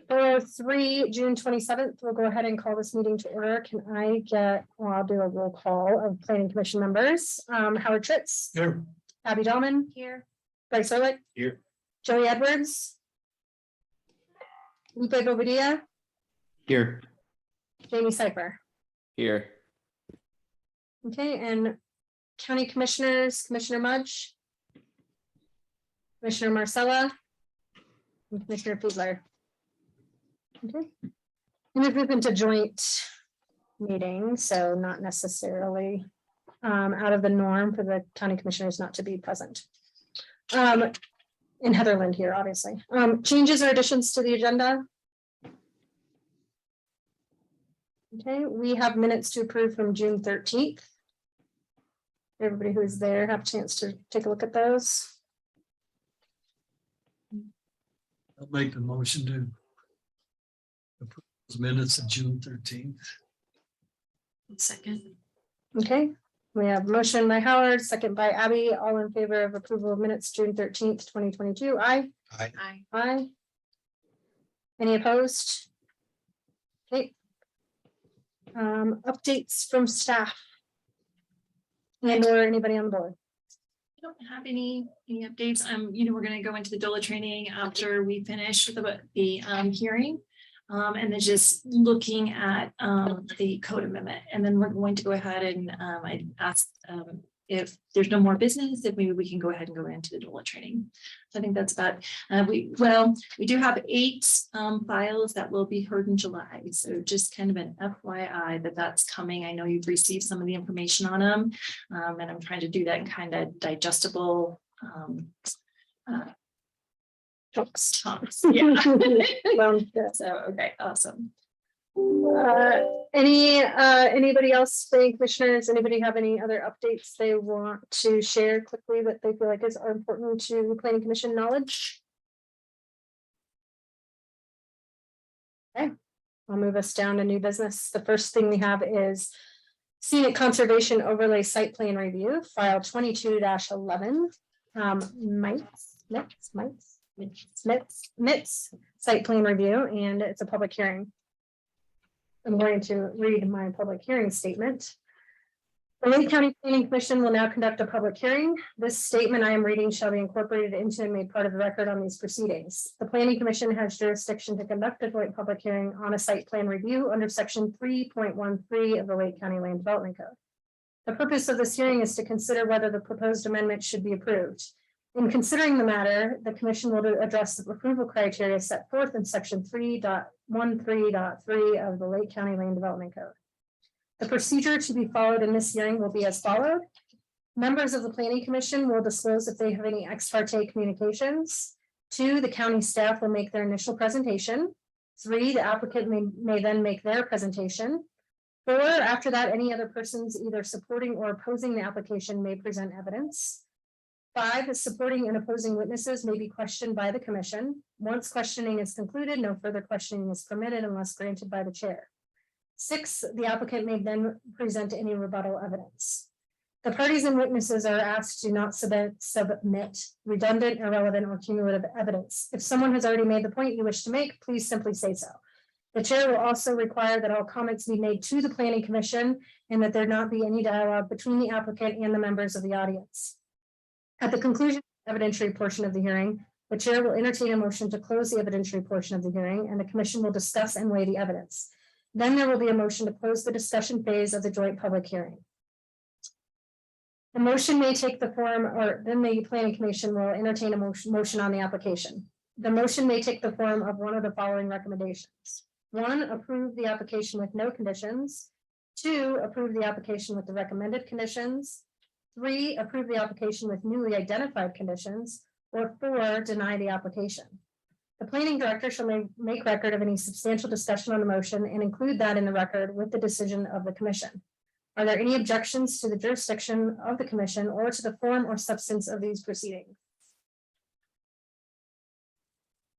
403, June 27th, we'll go ahead and call this meeting to order. Can I get, well, I'll do a roll call of planning commission members. Howard Tritz. Here. Abby Dahlman. Here. Bryce Ehrlich. Here. Joey Edwards. Lupe Bobadilla. Here. Jamie Cipher. Here. Okay, and county commissioners, Commissioner Mudge. Commissioner Marcella. And Commissioner Fiedler. Okay. And we've moved into joint meeting, so not necessarily out of the norm for the county commissioners not to be present. And Heather Lindh here, obviously. Changes or additions to the agenda? Okay, we have minutes to approve from June 13th. Everybody who's there have a chance to take a look at those. I'll make the motion to approve those minutes of June 13th. Second. Okay, we have motion by Howard, second by Abby, all in favor of approval of minutes, June 13th, 2022. Aye. Aye. Aye. Aye. Any opposed? Okay. Updates from staff. And or anybody on the board. I don't have any updates. We're going to go into the DOLA training after we finish with the hearing. And then just looking at the code amendment, and then we're going to go ahead and I asked if there's no more business, if maybe we can go ahead and go into the DOLA training. So I think that's about we do have 8 files that will be heard in July. So just kind of an FYI that's coming. I know you've received some of the information on them, and I'm trying to do that in kind of digestible chunks. Yeah. So okay, awesome. Anybody else, planning commissioners, anybody have any other updates they want to share quickly that they feel like are important to planning commission knowledge? Okay, I'll move us down to new business. The first thing we have is scenic conservation overlay site plan review, file 22-11. Mitze site plan review, and it's a public hearing. I'm going to read my public hearing statement. The Lake County Planning Commission will now conduct a public hearing. This statement I am reading shall be incorporated into and made part of the record on these proceedings. The Planning Commission has jurisdiction to conduct a joint public hearing on a site plan review under section 3.13 of the Lake County Land Development Code. The purpose of this hearing is to consider whether the proposed amendment should be approved. In considering the matter, the commission will address the approval criteria set forth in section 3.13.3 of the Lake County Land Development Code. The procedure to be followed in this hearing will be as followed. Members of the Planning Commission will disclose if they have any ex parte communications. 2, the county staff will make their initial presentation. 3, the applicant may then make their presentation. 4, after that, any other persons either supporting or opposing the application may present evidence. 5, the supporting and opposing witnesses may be questioned by the commission. Once questioning is concluded, no further questioning is permitted unless granted by the chair. 6, the applicant may then present any rebuttal evidence. The parties and witnesses are asked to not submit redundant, irrelevant, or cumulative evidence. If someone has already made the point you wish to make, please simply say so. The chair will also require that all comments be made to the planning commission and that there not be any dialogue between the applicant and the members of the audience. At the conclusion of the evidentiary portion of the hearing, the chair will entertain a motion to close the evidentiary portion of the hearing, and the commission will discuss and weigh the evidence. Then there will be a motion to close the discussion phase of the joint public hearing. The motion may take the form, or then the planning commission will entertain a motion on the application. The motion may take the form of one of the following recommendations. 1, approve the application with no conditions. 2, approve the application with the recommended conditions. 3, approve the application with newly identified conditions, or 4, deny the application. The planning director shall make record of any substantial discussion on the motion and include that in the record with the decision of the commission. Are there any objections to the jurisdiction of the commission or to the form or substance of these proceedings?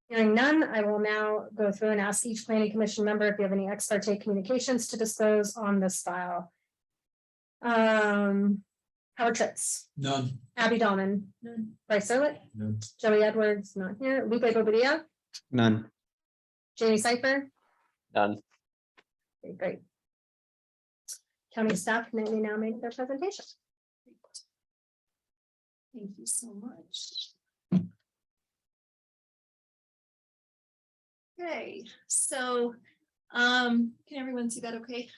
Hearing none, I will now go through and ask each planning commission member if you have any ex parte communications to disclose on this file. Howard Tritz. None. Abby Dahlman. None. Bryce Ehrlich. None. Joey Edwards, not here. Lupe Bobadilla. None. Jamie Seifer? None. Okay, great. County staff may now make their presentation. Thank you so much. Okay, so can everyone see that okay?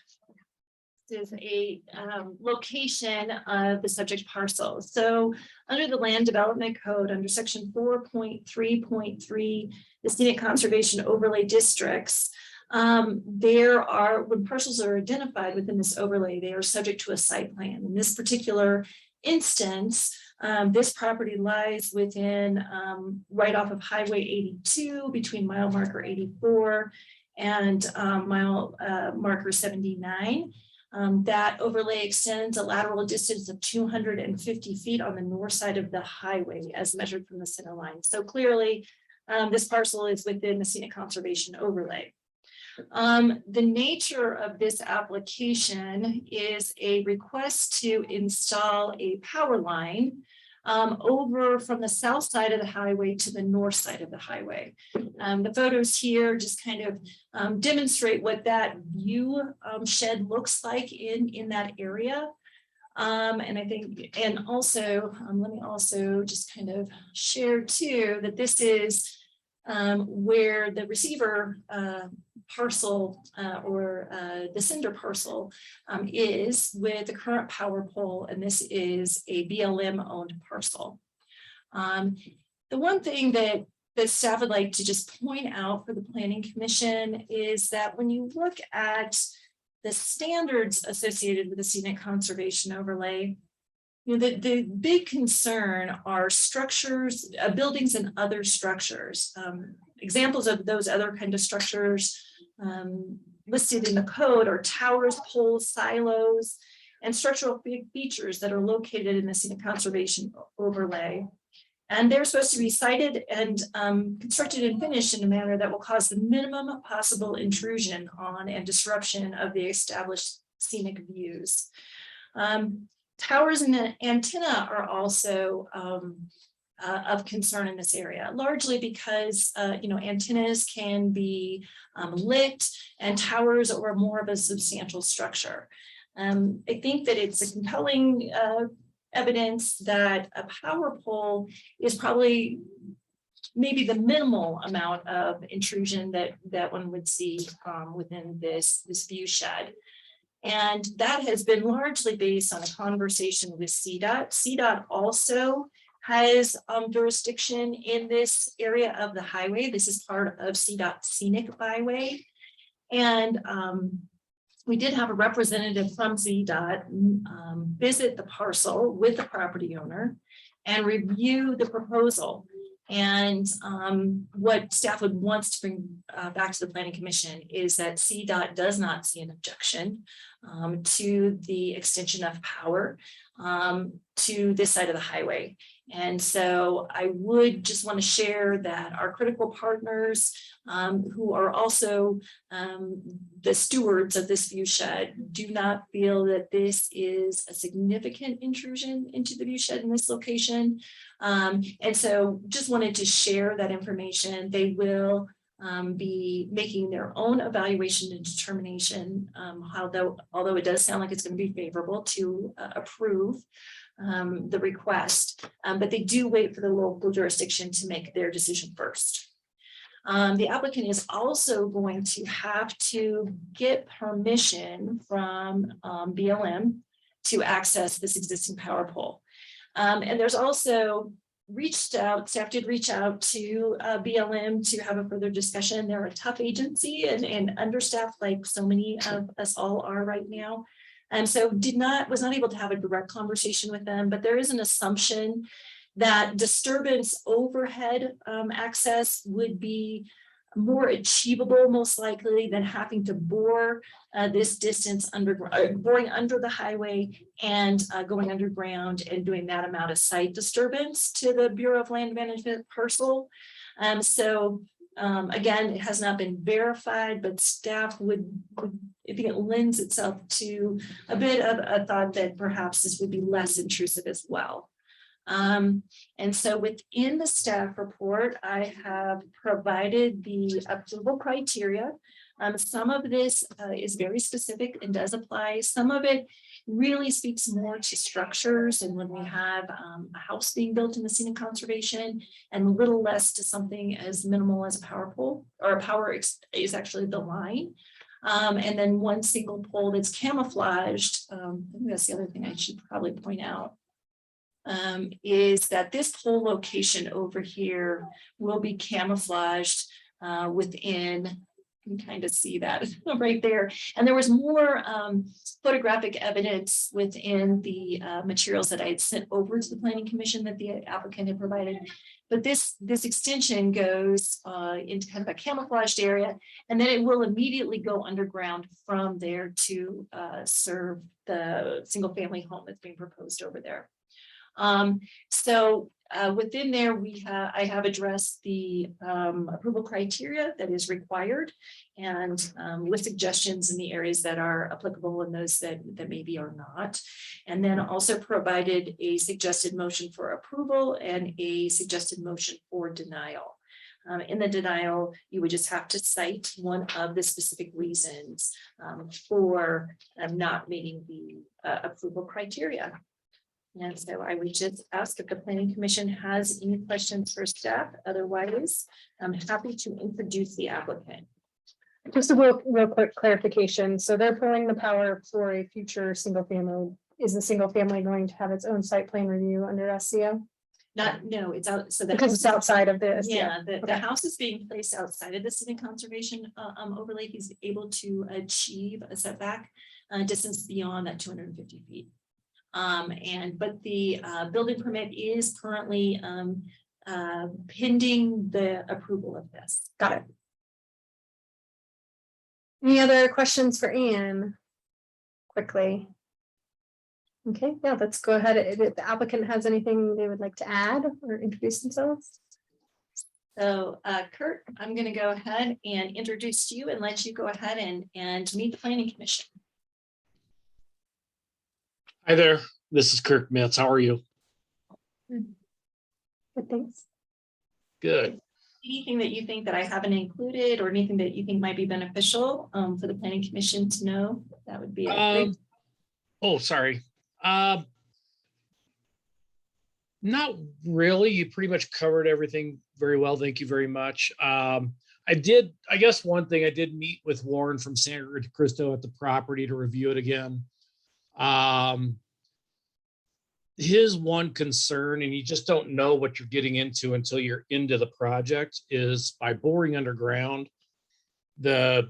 This is a location of the subject parcel. So under the Land Development Code, under section 4.3.3, the scenic conservation overlay districts, there are, when parcels are identified within this overlay, they are subject to a site plan. In this particular instance, this property lies within right off of Highway 82 between mile marker 84 and mile marker 79. That overlay extends a lateral distance of 250 feet on the north side of the highway as measured from the center line. So clearly, this parcel is within the scenic conservation overlay. The nature of this application is a request to install a power line over from the south side of the highway to the north side of the highway. The photos here just kind of demonstrate what that view shed looks like in that area. And I think, and also, let me also just kind of share too, that this is where the receiver parcel or the cinder parcel is with the current power pole, and this is a BLM owned parcel. The one thing that staff would like to just point out for the Planning Commission is that when you look at the standards associated with the scenic conservation overlay, you know, the big concern are structures, buildings and other structures. Examples of those other kind of structures listed in the code are towers, poles, silos, and structural features that are located in the scenic conservation overlay. And they're supposed to be sited and constructed and finished in a manner that will cause the minimum possible intrusion on and disruption of the established scenic views. Towers and antenna are also of concern in this area, largely because you know, antennas can be lit and towers are more of a substantial structure. I think that it's a compelling evidence that a power pole is probably maybe the minimal amount of intrusion that one would see within this view shed. And that has been largely based on a conversation with CDOT. CDOT also has jurisdiction in this area of the highway. This is part of CDOT Scenic Byway. And we did have a representative from CDOT visit the parcel with the property owner and review the proposal. And what staff would want to bring back to the Planning Commission is that CDOT does not see an objection to the extension of power to this side of the highway. And so I would just want to share that our critical partners who are also the stewards of this view shed do not feel that this is a significant intrusion into the view shed in this location. And so just wanted to share that information. They will be making their own evaluation and determination, although it does sound like it's going to be favorable to approve the request, but they do wait for the local jurisdiction to make their decision first. The applicant is also going to have to get permission from BLM to access this existing power pole. And there's also staff did reach out to BLM to have a further discussion. They're a tough agency and understaffed like so many of us all are right now. And so was not able to have a direct conversation with them, but there is an assumption that disturbance overhead access would be more achievable, most likely, than having to bore this distance boring under the highway and going underground and doing that amount of site disturbance to the Bureau of Land Management parcel. So again, it has not been verified, but staff I think it lends itself to a bit of a thought that perhaps this would be less intrusive as well. And so within the staff report, I have provided the approval criteria. Some of this is very specific and does apply. Some of it really speaks more to structures and when we have a house being built in the scenic conservation, and a little less to something as minimal as a power pole, or a power is actually the line. And then one single pole that's camouflaged. I think that's the other thing I should probably point out. Is that this pole location over here will be camouflaged within. You can kind of see that right there. And there was more photographic evidence within the materials that I had sent over to the Planning Commission that the applicant had provided. But this extension goes into kind of a camouflaged area, and then it will immediately go underground from there to serve the single family home that's being proposed over there. So within there, I have addressed the approval criteria that is required, and with suggestions in the areas that are applicable and those that maybe are not. And then also provided a suggested motion for approval and a suggested motion for denial. In the denial, you would just have to cite one of the specific reasons for not meeting the approval criteria. And so I would just ask if the Planning Commission has any questions for staff. Otherwise, I'm happy to introduce the applicant. Just a real quick clarification. So they're pulling the power for a future single family. Is the single family going to have its own site plan review under SCO? No, it's out. So Because it's outside of this. Yeah, the house is being placed outside of the scenic conservation overlay. He's able to achieve a setback distance beyond that 250 feet. But the building permit is currently pending the approval of this. Got it. Any other questions for Anne? Quickly. Okay, yeah, let's go ahead. If the applicant has anything they would like to add or introduce themselves. So Kurt, I'm going to go ahead and introduce you and let you go ahead and meet the Planning Commission. Hi there, this is Kirk Mitze. How are you? Good, thanks. Good. Anything that you think that I haven't included or anything that you think might be beneficial for the Planning Commission to know, that would be great. Oh, sorry. Not really. You pretty much covered everything very well. Thank you very much. I guess one thing, I did meet with Warren from Santa Cristo at the property to review it again. His one concern, and you just don't know what you're getting into until you're into the project, is by boring underground, the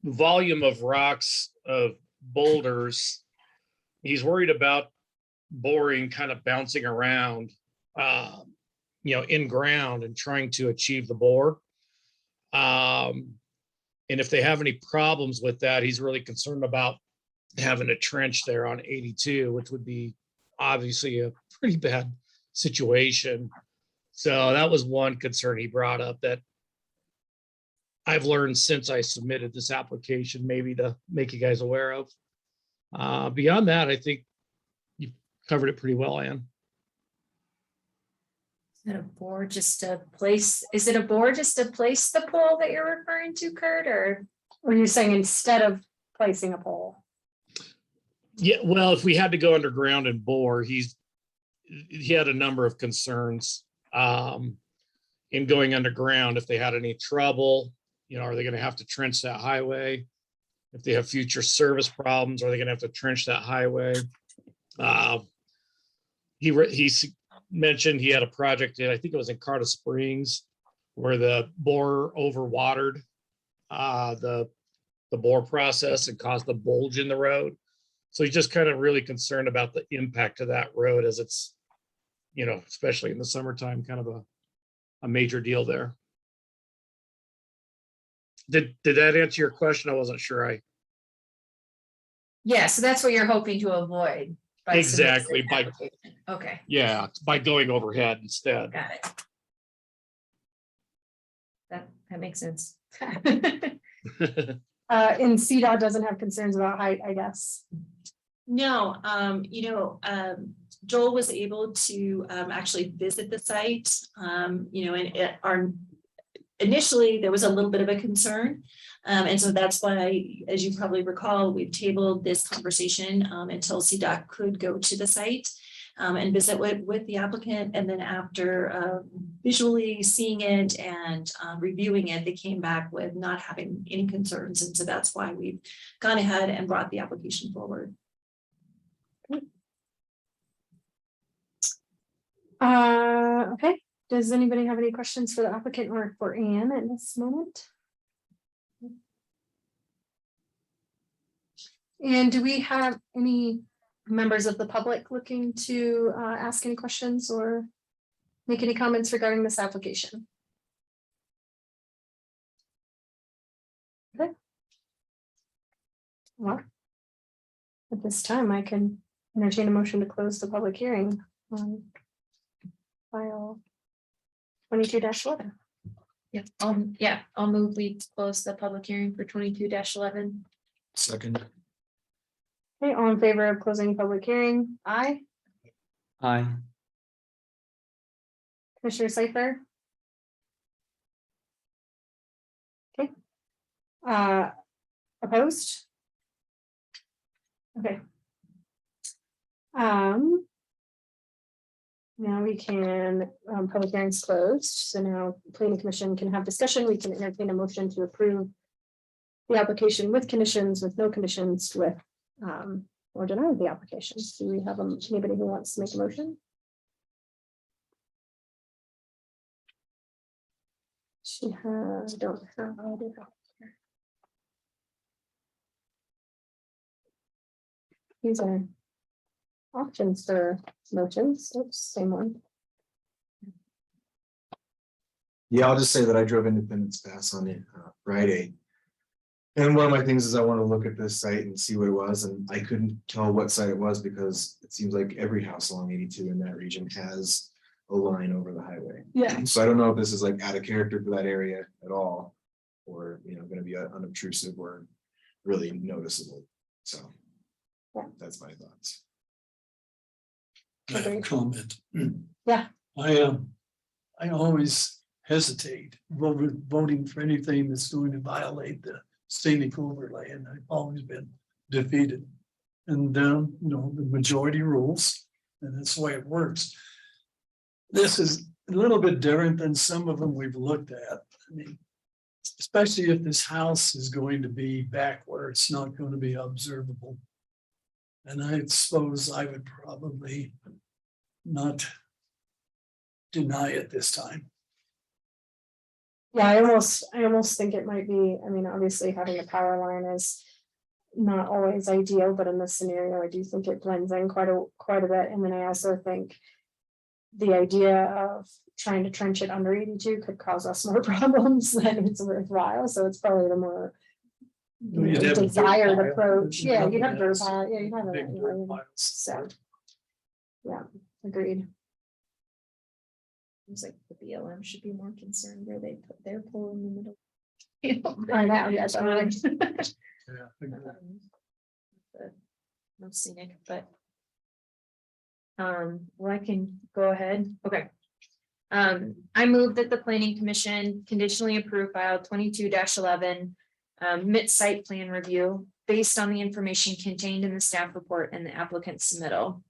volume of rocks, of boulders, he's worried about boring kind of bouncing around, in ground and trying to achieve the bore. And if they have any problems with that, he's really concerned about having a trench there on 82, which would be obviously a pretty bad situation. So that was one concern he brought up that I've learned since I submitted this application, maybe to make you guys aware of. Beyond that, I think you covered it pretty well, Ann. Is it a board just to place? Is it a board just to place the pole that you're referring to, Kurt, or were you saying instead of placing a pole? Yeah, well, if we had to go underground and bore, he had a number of concerns in going underground. If they had any trouble, are they going to have to trench that highway? If they have future service problems, are they going to have to trench that highway? He mentioned he had a project, I think it was in Carter Springs, where the bore overwatered the bore process and caused a bulge in the road. So he's just kind of really concerned about the impact of that road, as it's, especially in the summertime, kind of a major deal there. Did that answer your question? I wasn't sure. Yeah, so that's what you're hoping to avoid. Exactly. Okay. Yeah, by going overhead instead. Got it. That makes sense. And CDOT doesn't have concerns about height, I guess. No, Joel was able to actually visit the site, and initially there was a little bit of a concern. And so that's why, as you probably recall, we've tabled this conversation until CDOT could go to the site and visit with the applicant. And then after visually seeing it and reviewing it, they came back with not having any concerns. And so that's why we've gone ahead and brought the application forward. Okay, does anybody have any questions for the applicant or for Anne at this moment? And do we have any members of the public looking to ask any questions or make any comments regarding this application? Okay. Well, at this time, I can entertain a motion to close the public hearing on file 22-11. Yeah, I'll move we close the public hearing for 22-11. Second. Okay, all in favor of closing public hearing? Aye. Aye. Commissioner Seifler? Okay. Opposed? Okay. Now we can, public hearings closed, so now planning commission can have discussion. We can entertain a motion to approve the application with conditions, with no conditions, with or deny the application. Do we have anybody who wants to make a motion? Don't have. These are options for motions. Oops, same one. Yeah, I'll just say that I drove Independence Pass on it Friday. And one of my things is I want to look at this site and see what it was, and I couldn't tell what site it was because it seems like every house along 82 in that region has a line over the highway. Yeah. So I don't know if this is like out of character for that area at all, or going to be unobtrusive or really noticeable. So Yeah. that's my thoughts. I have a comment. Yeah. I always hesitate voting for anything that's going to violate the scenic overlay, and I've always been defeated. And then, the majority rules, and that's the way it works. This is a little bit different than some of them we've looked at. I mean, especially if this house is going to be back where it's not going to be observable. And I suppose I would probably not deny it this time. Yeah, I almost think it might be, I mean, obviously having a power line is not always ideal, but in this scenario, I do think it blends in quite a bit. And then I also think the idea of trying to trench it under 82 could cause us more problems than it's worthwhile. So it's probably the more You'd have a dirt desired pile. approach. Yeah, you'd have dirt Yes. pile. Yeah, you'd have Big dirt piles. so. Yeah, agreed. Seems like the BLM should be more concerned where they put their pole in the middle. I know, yes. Yeah. No scenic, but. Well, I can go ahead. Okay. I move that the planning commission conditionally approve file 22-11. Mitze site plan review based on the information contained in the staff report and the applicant's submittal.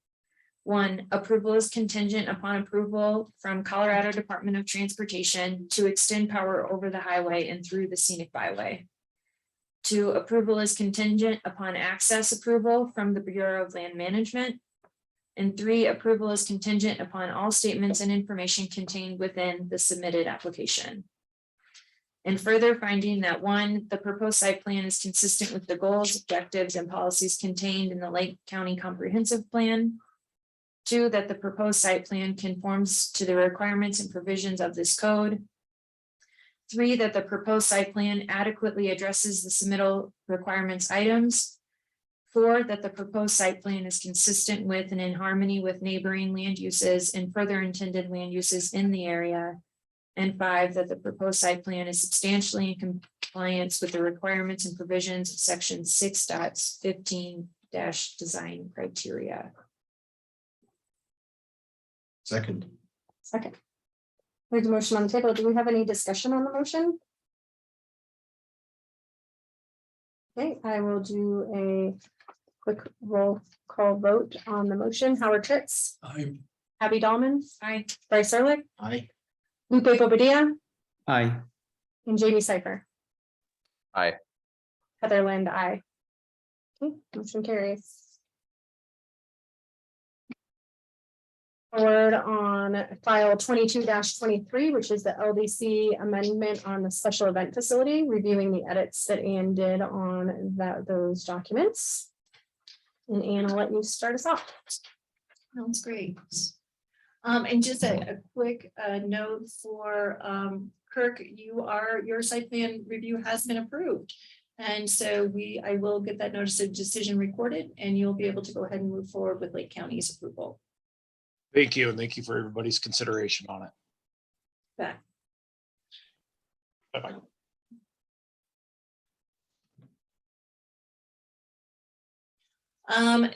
1, approval is contingent upon approval from Colorado Department of Transportation to extend power over the highway and through the scenic byway. 2, approval is contingent upon access approval from the Bureau of Land Management. And 3, approval is contingent upon all statements and information contained within the submitted application. And further finding that 1, the proposed site plan is consistent with the goals, objectives, and policies contained in the Lake County Comprehensive Plan. 2, that the proposed site plan conforms to the requirements and provisions of this code. 3, that the proposed site plan adequately addresses the submittal requirements items. 4, that the proposed site plan is consistent with and in harmony with neighboring land uses and further intended land uses in the area. And 5, that the proposed site plan is substantially in compliance with the requirements and provisions of section 6.15- design criteria. Second. Second. There's a motion on the table. Do we have any discussion on the motion? Okay, I will do a quick roll call vote on the motion. Howard Schutz, I'm, Abby Dahlman, Aye. Bryce Ehrlich, Aye. Lupe Bobadilla, Aye. and Jamie Seifer. Aye. Heather Lindh, aye. Okay, motion carries. Forward on file 22-23, which is the LDC amendment on the special event facility, reviewing the edits that Ann did on those documents. And Ann, I'll let you start us off. Sounds great. And just a quick note for Kirk, your site plan review has been approved. And so I will get that notice of decision recorded and you'll be able to go ahead and move forward with Lake County's approval. Thank you, and thank you for everybody's consideration on it. Back. Bye-bye.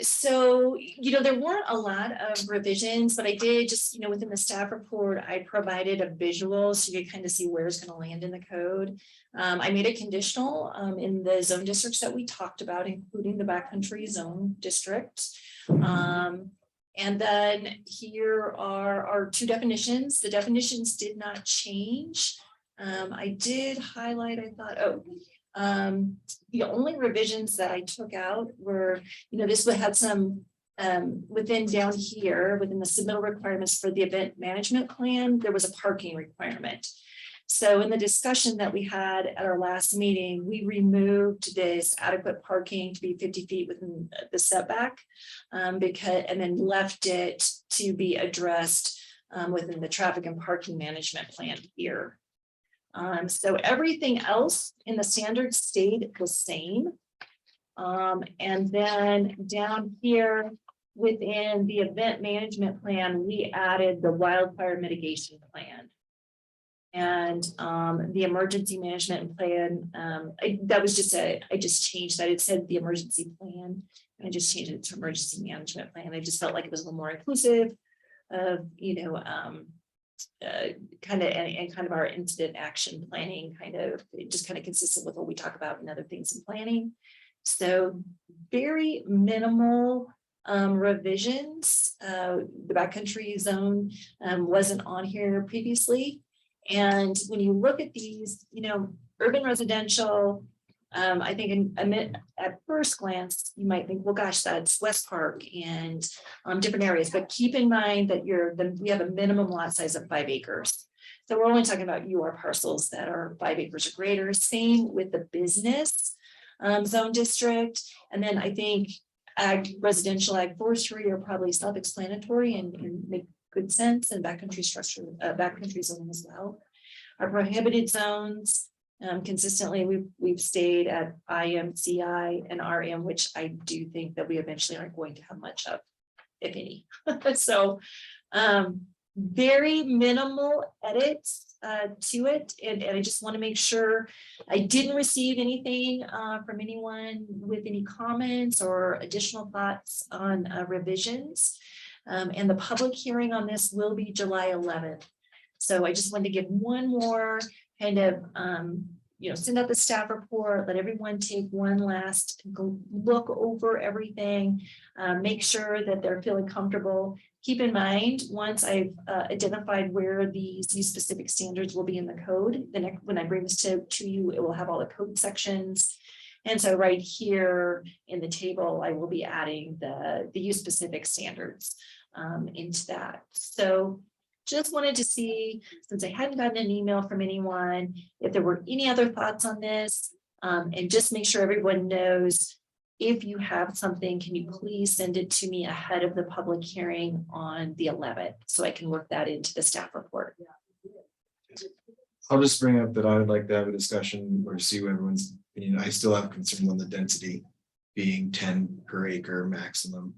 So, there weren't a lot of revisions, but I did just, within the staff report, I provided a visual so you kind of see where it's going to land in the code. I made it conditional in the zone districts that we talked about, including the backcountry zone district. And then here are our two definitions. The definitions did not change. I did highlight, I thought, the only revisions that I took out were, this would have some within down here, within the submittal requirements for the event management plan, there was a parking requirement. So in the discussion that we had at our last meeting, we removed this adequate parking to be 50 feet within the setback and then left it to be addressed within the traffic and parking management plan here. So everything else in the standard stayed the same. And then down here within the event management plan, we added the wildfire mitigation plan. And the emergency management plan, that was just I just changed that. It said the emergency plan, and I just changed it to emergency management plan. I just felt like it was a little more inclusive of, kind of our incident action planning, just kind of consistent with what we talk about in other things in planning. So very minimal revisions. The backcountry zone wasn't on here previously. And when you look at these, urban residential, I think at first glance, you might think, well, gosh, that's West Park and different areas, but keep in mind that we have a minimum lot size of 5 acres. So we're only talking about UR parcels that are 5 acres or greater. Same with the business zone district. And then I think residential ag forestry are probably self-explanatory and make good sense, and backcountry zone as well. Our prohibited zones, consistently we've stayed at IM, CI, and RM, which I do think that we eventually aren't going to have much of, if any. So very minimal edits to it, and I just want to make sure I didn't receive anything from anyone with any comments or additional thoughts on revisions. And the public hearing on this will be July 11th. So I just wanted to give one more kind of, send out the staff report, let everyone take one last look over everything, make sure that they're feeling comfortable. Keep in mind, once I've identified where these specific standards will be in the code, then when I bring this to you, it will have all the code sections. And so right here in the table, I will be adding the use specific standards into that. So just wanted to see, since I hadn't gotten an email from anyone, if there were any other thoughts on this, and just make sure everyone knows, if you have something, can you please send it to me ahead of the public hearing on the 11th, so I can work that into the staff report. I'll just bring up that I would like to have a discussion or see what everyone's opinion. I still have concerns on the density being 10 per acre maximum.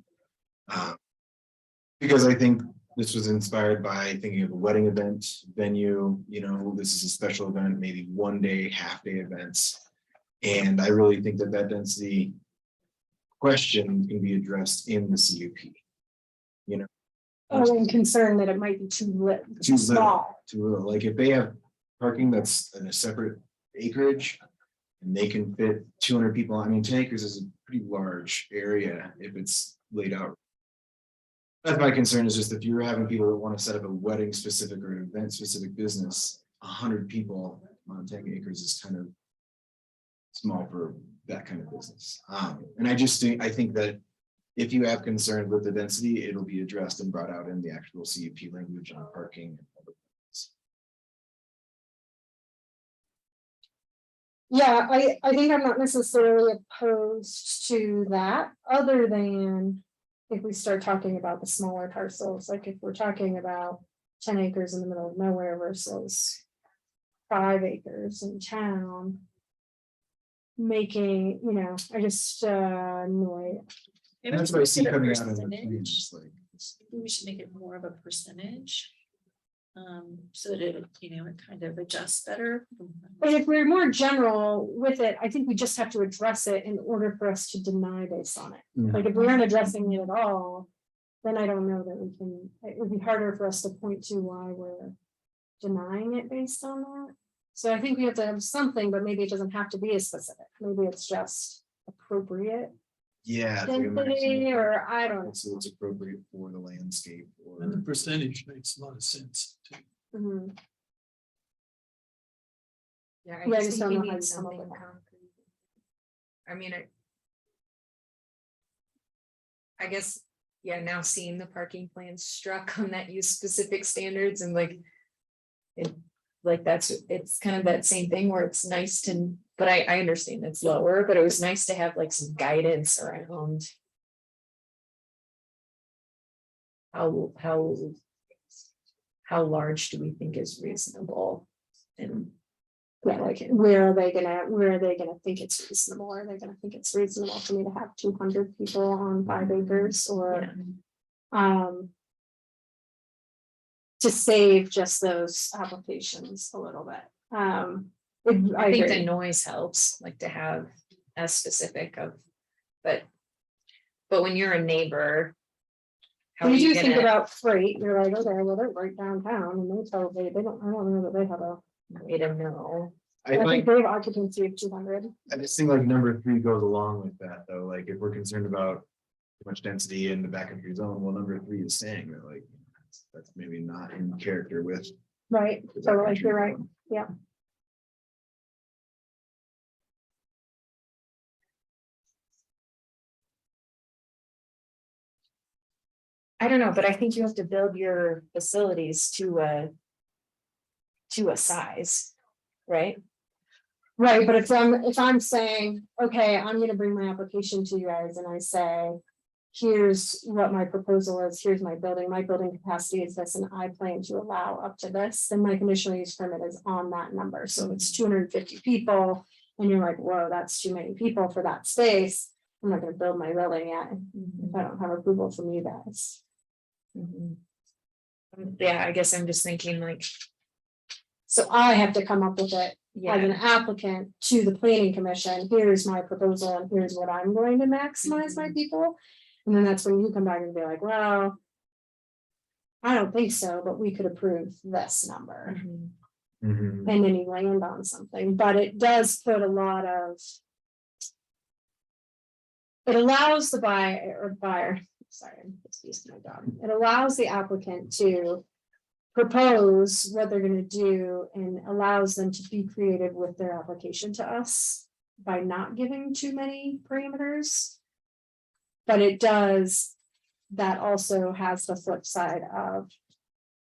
Because I think this was inspired by thinking of a wedding event venue, this is a special event, maybe one day, half day events. And I really think that density question can be addressed in the CUP. Oh, I'm concerned that it might be too Too small. little, like if they have parking that's in a separate acreage. And they can fit 200 people, I mean, 10 acres is a pretty large area if it's laid out. That's my concern, is just if you're having people that want to set up a wedding specific or an event specific business, 100 people on 10 acres is kind of small for that kind of business. And I think that if you have concern with the density, it'll be addressed and brought out in the actual CUP language on parking. Yeah, I think I'm not necessarily opposed to that, other than if we start talking about the smaller parcels, like if we're talking about 10 acres in the middle of nowhere versus 5 acres in town. Making, I just annoy. Maybe That's we what I should see make it a coming out of the percentage. news, like. Maybe we should make it more of a percentage. So that it, it kind of adjusts better. But if we're more general with it, I think we just have to address it in order for us to deny based on it. Yeah. Like if we aren't addressing it at all, then I don't know that we can, it would be harder for us to point to why we're denying it based on that. So I think we have to have something, but maybe it doesn't have to be as specific. Maybe it's just appropriate Yeah. it's like a density, maximum. or I don't know. So it's appropriate for the landscape And the or. percentage makes a lot of sense too. Mhm. Yeah, Yeah, I just just think don't we know how need you come up something with that. concrete. I mean, I guess, yeah, now seeing the parking plans struck on that use specific standards and like. It's kind of that same thing where it's nice to, but I understand it's lower, but it was nice to have like some guidance around. How large do we think is reasonable? And Yeah, like where are they gonna think it's reasonable? Are they gonna think it's reasonable for me to have 200 people on 5 acres or to save just those applications a little bit. I think the agree. noise helps, like to have as specific of, but when you're a neighbor. How are When you you do think gonna, about freight, you're like, okay, well, they're right downtown and they totally, I don't know that they have a, way to know? I think they have occupancy of 200. I just think like number 3 goes along with that, though, like if we're concerned about too much density in the back of your zone, well, number 3 is saying that like. That's maybe not in character with. Right, with so that like, you're right, zone. yeah. I don't know, but I think you have to build your facilities to a size, right? Right, but if I'm saying, okay, I'm gonna bring my application to you guys and I say. Here's what my proposal is, here's my building capacity is this, and I plan to allow up to this, then my conditional use permit is on that number, so it's 250 people. And you're like, whoa, that's too many people for that space, I'm not gonna build my building yet, if I don't have approval from you guys. Yeah, I guess I'm just thinking like, So I have to come up with it as an yeah, applicant to the planning commission, here's my proposal and here's what I'm going to maximize my people. And then that's when you come back and be like, well. I don't think so, but we could approve this number, Mhm. and then you land on something, but it does put a lot of. It allows the buyer, sorry, I'm just using my dog, it allows the applicant to. Propose what they're gonna do and allows them to be creative with their application to us by not giving too many parameters. But it does, that also has the flip side of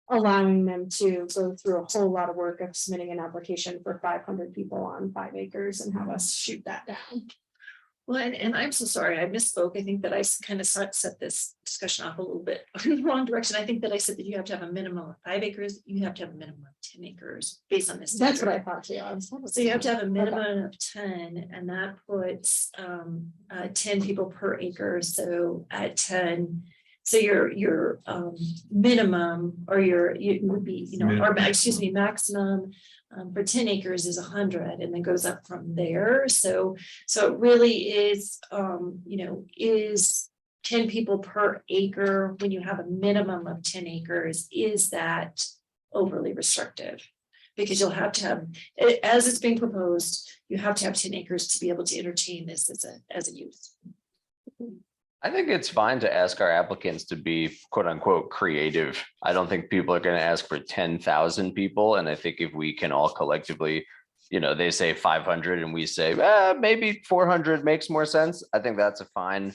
allowing them to go through a whole lot of work of submitting an application for 500 people on 5 acres and have us shoot that down. Well, and I'm so sorry, I misspoke. I think that I kind of set this discussion off a little bit in the wrong direction. I think that I said that you have to have a minimum of 5 acres, you have to have a minimum of 10 acres based on this. That's what standard. I thought too. So you have to have a minimum of 10, and that puts 10 people per acre. So at 10, so your minimum or you would be, or excuse me, maximum for 10 acres is 100, and then goes up from there. So it really is, is 10 people per acre, when you have a minimum of 10 acres, is that overly restrictive? Because you'll have to have, as it's being proposed, you have to have 10 acres to be able to entertain this as a use. I think it's fine to ask our applicants to be quote unquote creative. I don't think people are going to ask for 10,000 people. And I think if we can all collectively, they say 500 and we say, maybe 400 makes more sense. I think that's a fine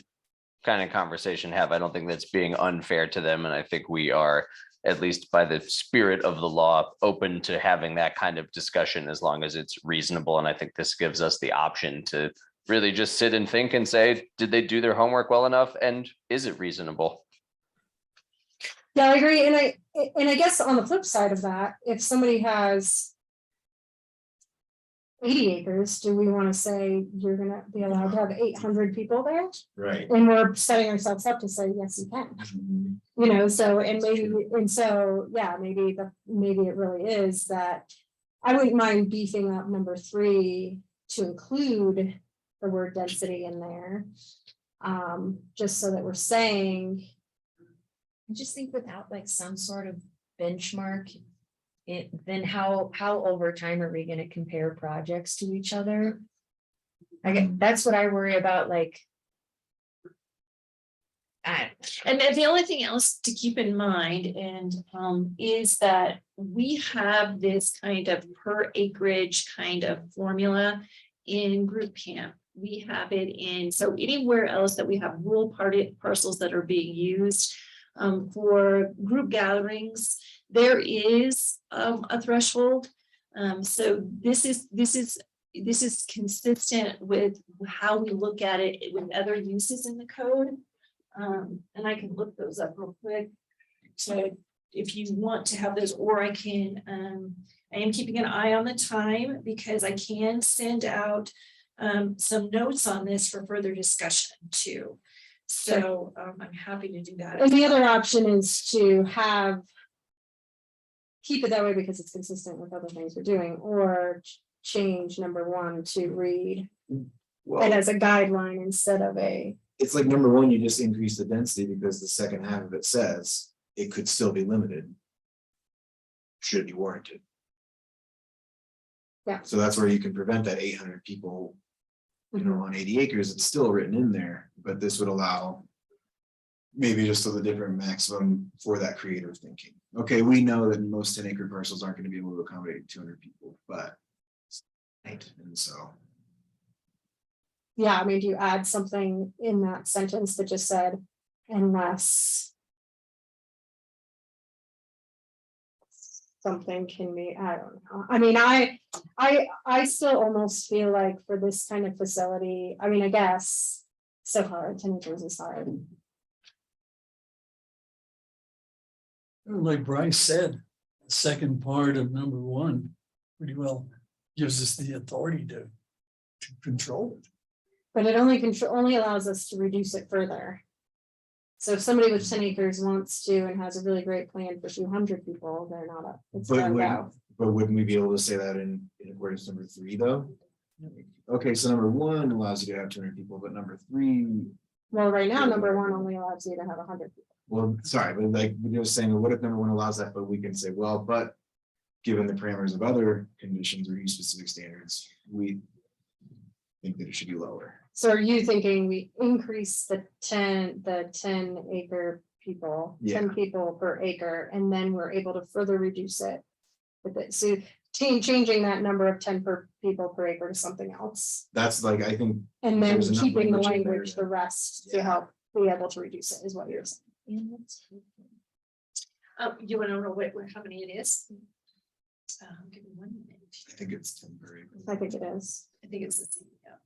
kind of conversation to have. I don't think that's being unfair to them. And I think we are, at least by the spirit of the law, open to having that kind of discussion as long as it's reasonable. And I think this gives us the option to really just sit and think and say, did they do their homework well enough? And is it reasonable? Yeah, I agree. And I guess on the flip side of that, if somebody has 80 acres, do we want to say you're gonna be allowed to have 800 people there? Right. And we're setting ourselves up to say, yes, you can. Maybe it really is that. I wouldn't mind beefing up number 3 to include the word density in there. Just so that we're saying, I just think without like some sort of benchmark, then how over time are we gonna compare projects to each other? That's what I worry about, like. And then the only thing else to keep in mind is that we have this kind of per acreage kind of formula in group camp. We have it in, so anywhere else that we have rural parcels that are being used for group gatherings, there is a threshold. So this is consistent with how we look at it with other uses in the code. And I can look those up real quick. So if you want to have those, or I can, I am keeping an eye on the time because I can send out some notes on this for further discussion too. So I'm happy to do that. and the other option is to keep it that way because it's consistent with other things we're doing, or change number 1 to read it Well, as a guideline instead of a. it's like number 1, you just increase the density because the second half of it says it could still be limited. Should it be warranted. Yeah. So that's where you can prevent that 800 people, on 80 acres, it's still written in there, but this would allow. Maybe just a different maximum for that creative thinking. Okay, we know that most 10-acre parcels aren't going to be able to accommodate 200 people, but. And so. Yeah, I mean, do you add something in that sentence that just said, unless something can be, I don't know. I mean, I still almost feel like for this kind of facility, I mean, I guess so hard, 10 acres is hard. Like Bryce said, the second part of number 1 pretty well gives us the authority to control it. But it only allows us to reduce it further. So if somebody with 10 acres wants to and has a really great plan for 200 people, they're not up. It's gotta go. But wouldn't we be able to say that in accordance to number 3 though? Okay, so number 1 allows you to have 200 people, but number 3. Well, right now, number 1 only allows you to have 100 people. Well, sorry, but like you're saying, what if number 1 allows that, but we can say, well, but. Given the parameters of other conditions or use specific standards, we think that it should be lower. So are you thinking we increase the 10 acre people, 10 people per acre, and then we're able to further reduce it? With it, so changing that number of 10 per people per acre to something else. That's like, I think. And then there's enough keeping the language in there language, the rest to Yeah. help be able to reduce it is what you're saying. You want to know how many it is? Give me 1 minute. I think it's 10 per acre. I think it is. I think it's the same, yeah.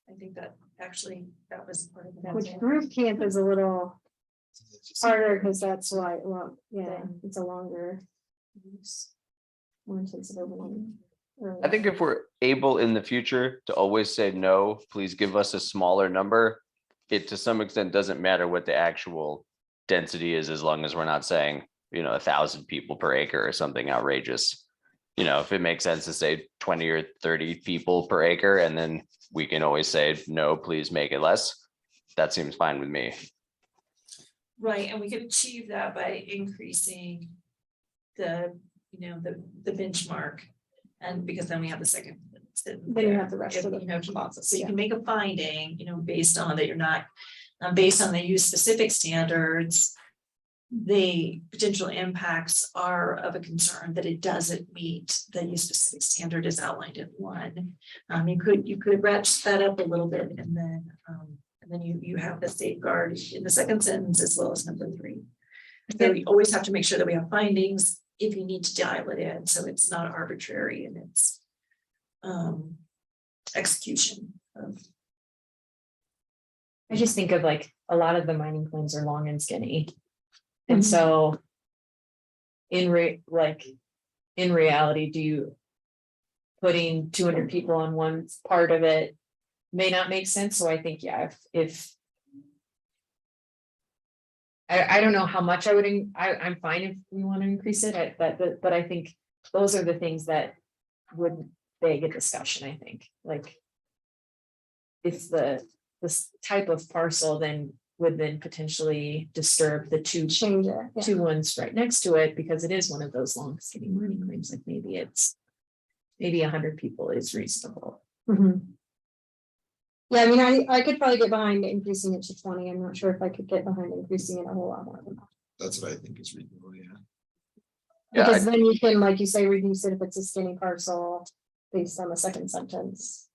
I think that actually that was part of the. Which group camp is a little harder because that's why, well, yeah, it's a longer. More intensive one. I think if we're able in the future to always say, no, please give us a smaller number. It to some extent doesn't matter what the actual density is, as long as we're not saying, 1,000 people per acre or something outrageous. If it makes sense to say 20 or 30 people per acre, and then we can always say, no, please make it less. That seems fine with me. Right, and we could achieve that by increasing the, the benchmark. And because then we have the second. Then you have the rest If, of the you know, clauses, so you yeah. can make a finding, based on that you're not, based on the use specific standards. The potential impacts are of a concern that it doesn't meet the use specific standard as outlined in one. You could ratchet that up a little bit and then you have the safeguard in the second sentence as well as number 3. So we always have to make sure that we have findings if you need to dial it in, so it's not arbitrary in its execution of. I just think of like, a lot of the mining claims are long and skinny. And so. In reality, do you. Putting 200 people on one part of it may not make sense, so I think, yeah, if. I don't know how much I would, I'm fine if we want to increase it, but I think those are the things that would beg a discussion, I think, like. If this type of parcel then would then potentially disturb the Change it. Yeah. two ones right next to it, because it is one of those long skinny mining claims, like maybe 100 people is reasonable. Mhm. Yeah, I mean, I could probably get behind increasing it to 20. I'm not sure if I could get behind increasing it a whole lot more than that. That's what I think is reasonable, yeah. Yeah, Because then you can, like you say, reduce it if it's a skinny parcel based on the second sentence.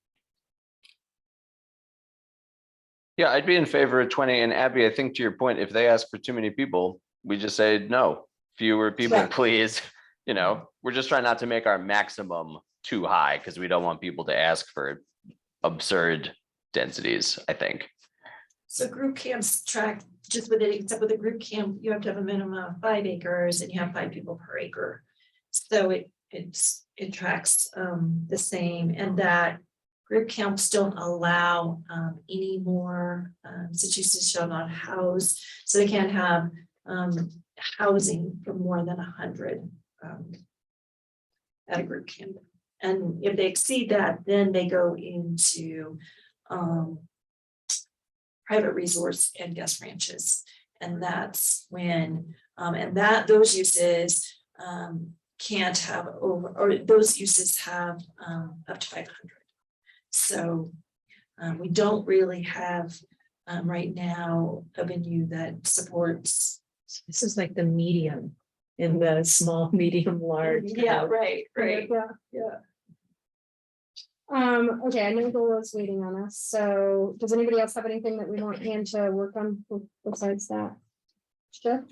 Yeah, I'd be in favor of 20, and Abby, I think to your point, if they ask for too many people, we just say no, fewer people, Yeah. please. We're just trying not to make our maximum too high because we don't want people to ask for absurd densities, I think. So group camps track just with it, except with a group camp, you have to have a minimum of 5 acres and you have 5 people per acre. So it tracks the same, and that group camps don't allow any more such uses shall not house, so they can't have housing for more than 100 at a group camp. And if they exceed that, then they go into private resource and guest ranches. And that's when, those uses can't have over, or those uses have up to 500. So we don't really have right now a venue that supports. This is like the medium in the small, medium, large. Yeah, right. Yeah. Okay, I know Gola is waiting on us, so does anybody else have anything that we want Ann to work on besides that? Sure.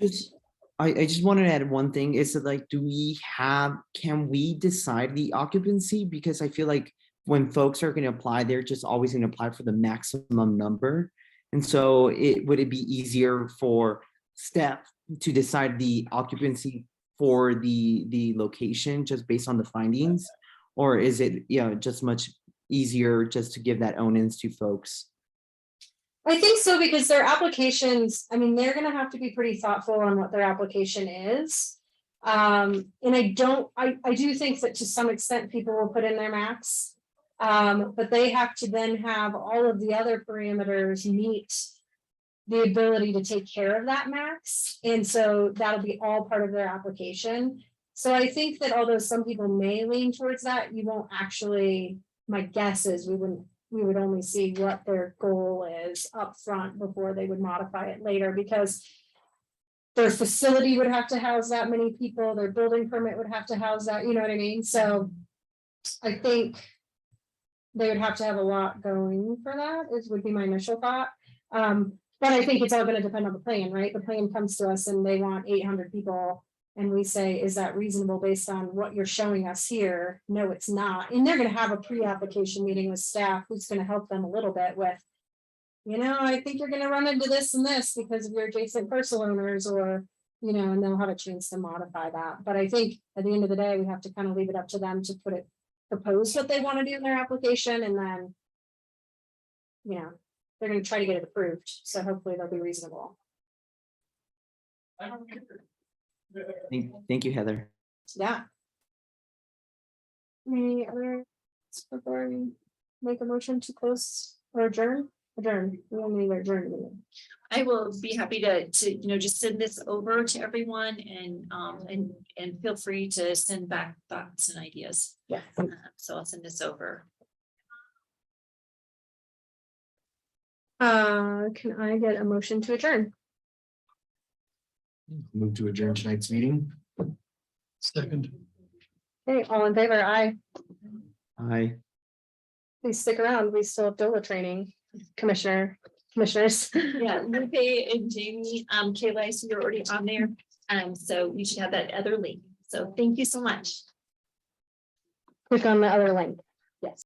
I just wanted to add one thing, is that like, can we decide the occupancy? Because I feel like when folks are gonna apply, they're just always gonna apply for the maximum number. And so would it be easier for staff to decide the occupancy for the location just based on the findings? Or is it, just much easier just to give that onus to folks? I think so, because their applications, I mean, they're gonna have to be pretty thoughtful on what their application is. And I do think that to some extent people will put in their max. But they have to then have all of the other parameters meet the ability to take care of that max. And so that'll be all part of their application. So I think that although some people may lean towards that, you won't actually, my guess is we would only see what their goal is up front before they would modify it later, because their facility would have to house that many people, their building permit would have to house that, you know what I mean? So I think they would have to have a lot going for that, would be my initial thought. But I think it's all gonna depend on the plan, right? The plan comes to us and they want 800 people. And we say, is that reasonable based on what you're showing us here? No, it's not. And they're gonna have a pre-application meeting with staff who's gonna help them a little bit with, I think you're gonna run into this and this because of your adjacent parcel owners, or, and they'll have a chance to modify that. But I think at the end of the day, we have to kind of leave it up to them to propose what they want to do in their application, and then, they're gonna try to get it approved. So hopefully they'll be reasonable. Thank you, Heather. Yeah. Any other before we make a motion to close or adjourn? adjourn. We don't need to adjourn the meeting. I will be happy to, just send this over to everyone and feel free to send back thoughts and ideas. Yeah. So I'll send this over. Can I get a motion to adjourn? Move to adjourn tonight's meeting. Second. Okay, all in favor, aye. Please stick around. We still have DOLA training, commissioners. Yeah, Lupe and Jamie, Kayla, I see you're already on there. So you should have that other link. So thank you so much. Click on the other link. Yes.